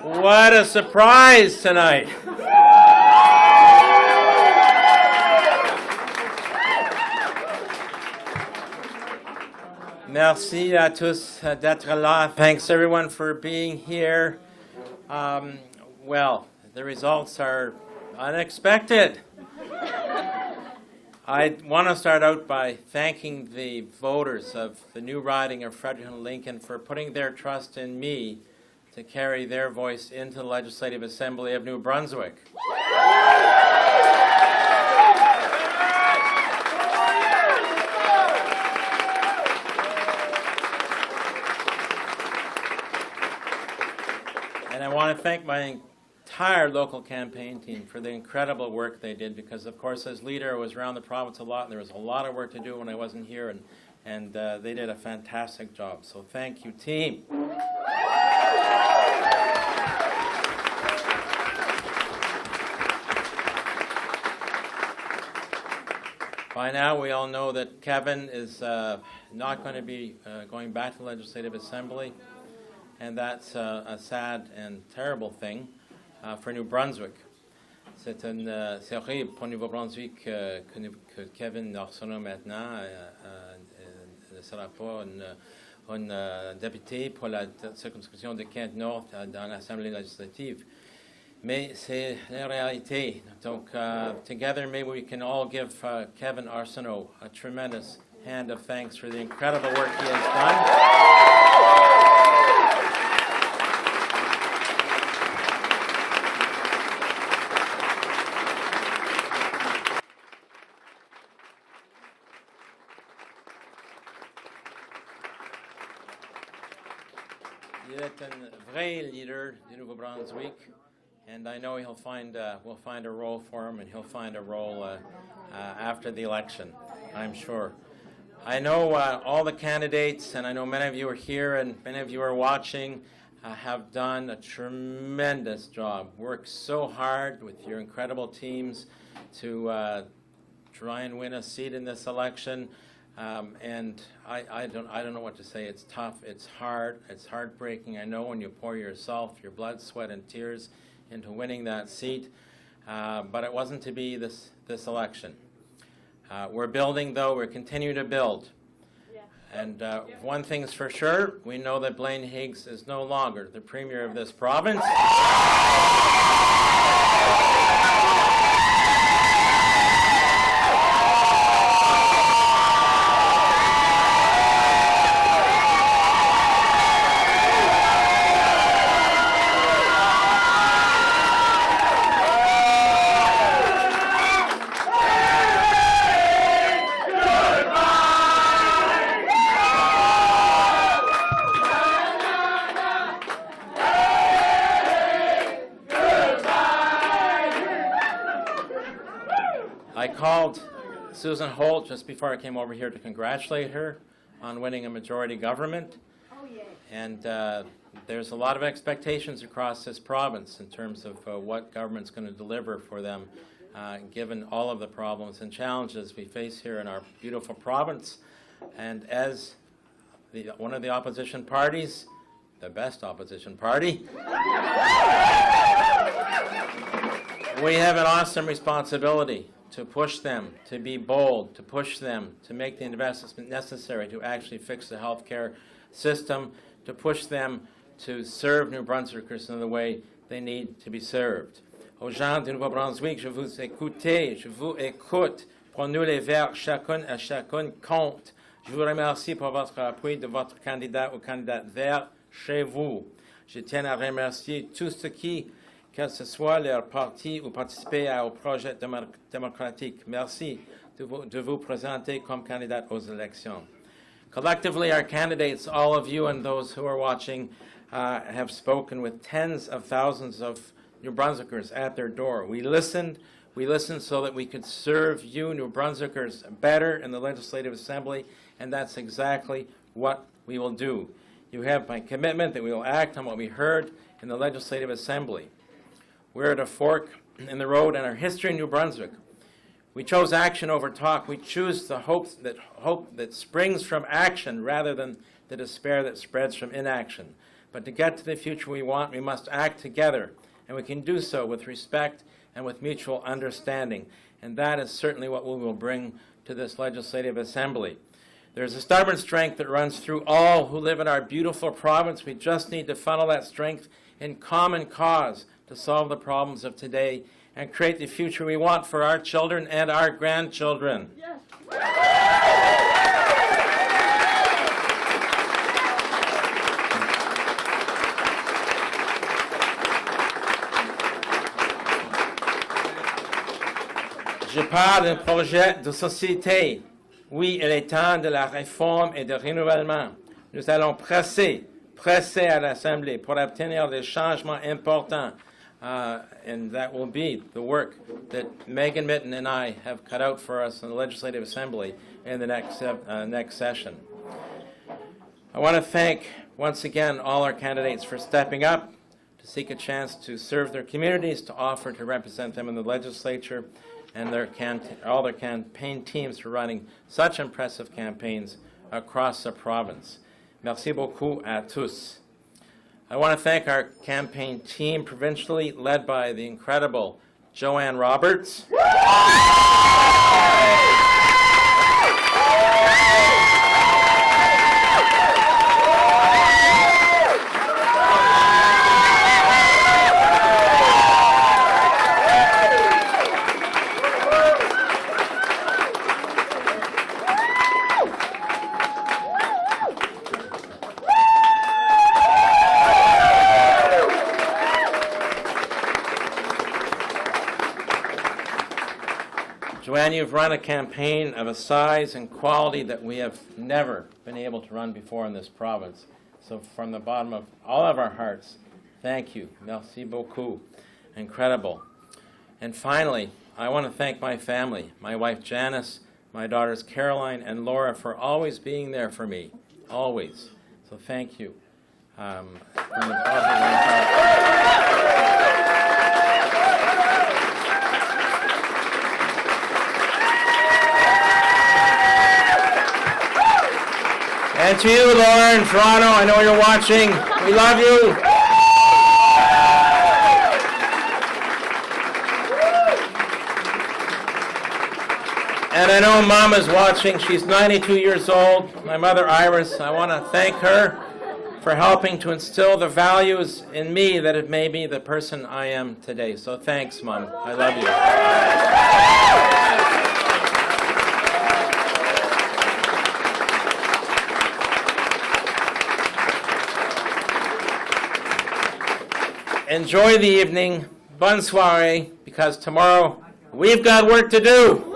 What a surprise tonight. Merci à tous d'être là. Thanks everyone for being here. Well, the results are unexpected. I want to start out by thanking the voters of the new riding of Fredericton and Lincoln for putting their trust in me to carry their voice into the Legislative Assembly of New Brunswick. And I want to thank my entire local campaign team for the incredible work they did, because of course as leader I was around the province a lot and there was a lot of work to do when I wasn't here, and they did a fantastic job. So thank you, team. By now we all know that Kevin is not going to be going back to the Legislative Assembly, and that's a sad and terrible thing for New Brunswick. C'est horrible pour Nouveau-Brunswick que Kevin Arsenault maintenant ne sera pas une députée pour la circonscription de Kent-Nord dans l'Assemblée législative. Mais c'est la réalité. Donc, together maybe we can all give Kevin Arsenault a tremendous hand of thanks for the incredible work he has done. Il est un vrai leader du Nouveau-Brunswick, and I know we'll find a role for him, and he'll find a role after the election, I'm sure. I know all the candidates, and I know many of you are here, and many of you are watching, have done a tremendous job. Worked so hard with your incredible teams to try and win a seat in this election. And I don't know what to say. It's tough, it's hard, it's heartbreaking. I know when you pour yourself, your blood, sweat, and tears into winning that seat, but it wasn't to be this election. We're building, though. We're continuing to build. Yeah. And one thing's for sure, we know that Blaine Higgs is no longer the Premier of this province. I called Susan Holt just before I came over here to congratulate her on winning a majority government. Oh, yeah. And there's a lot of expectations across this province in terms of what government's going to deliver for them, given all of the problems and challenges we face here in our beautiful province. And as one of the opposition parties, the best opposition party, we have an awesome responsibility to push them, to be bold, to push them, to make the investments necessary to actually fix the healthcare system, to push them to serve New Brunswickers in the way they need to be served. Aux gens du Nouveau-Brunswick, je vous écoute. Pour nous, les Verts, chacun à chacune compte. Je vous remercie pour votre appui de votre candidat ou candidate vert chez vous. Je tiens à remercier tous ceux qui, que ce soit leur parti ou participer au projet démocratique. Merci de vous présenter comme candidate aux élections. Collectively, our candidates, all of you and those who are watching, have spoken with tens of thousands of New Brunswickers at their door. We listened so that we could serve you, New Brunswickers, better in the Legislative Assembly, and that's exactly what we will do. You have my commitment that we will act on what we heard in the Legislative Assembly. We're at a fork in the road in our history in New Brunswick. We chose action over talk. We choose the hope that springs from action rather than the despair that spreads from inaction. But to get to the future we want, we must act together. And we can do so with respect and with mutual understanding. And that is certainly what we will bring to this Legislative Assembly. There's a stubborn strength that runs through all who live in our beautiful province. We just need to funnel that strength in common cause to solve the problems of today and create the future we want for our children and our grandchildren. Yes. Je parle d'un projet de société. Oui, il est temps de la réforme et de renouvellement. Nous allons presser à l'Assemblée pour obtenir des changements importants. And that will be the work that Megan Mitten and I have cut out for us in the Legislative Assembly in the next session. I want to thank once again all our candidates for stepping up to seek a chance to serve their communities, to offer to represent them in the legislature, and all their campaign teams for running such impressive campaigns across the province. Merci beaucoup à tous. I want to thank our campaign team provincially, led by the incredible Joanne Roberts. Joanne, you've run a campaign of a size and quality that we have never been able to run before in this province. So from the bottom of all of our hearts, thank you. Merci beaucoup. Incredible. And finally, I want to thank my family, my wife Janice, my daughters Caroline and Laura, for always being there for me. Always. So thank you. From the bottom of my heart. And to you, Laura, in Toronto, I know you're watching. We love you. And I know Mom is watching. She's 92 years old. My mother, Iris, I want to thank her for helping to instill the values in me that have made me the person I am today. So thanks, Mom. I love you. Enjoy the evening. Bonne soirée, because tomorrow we've got work to do.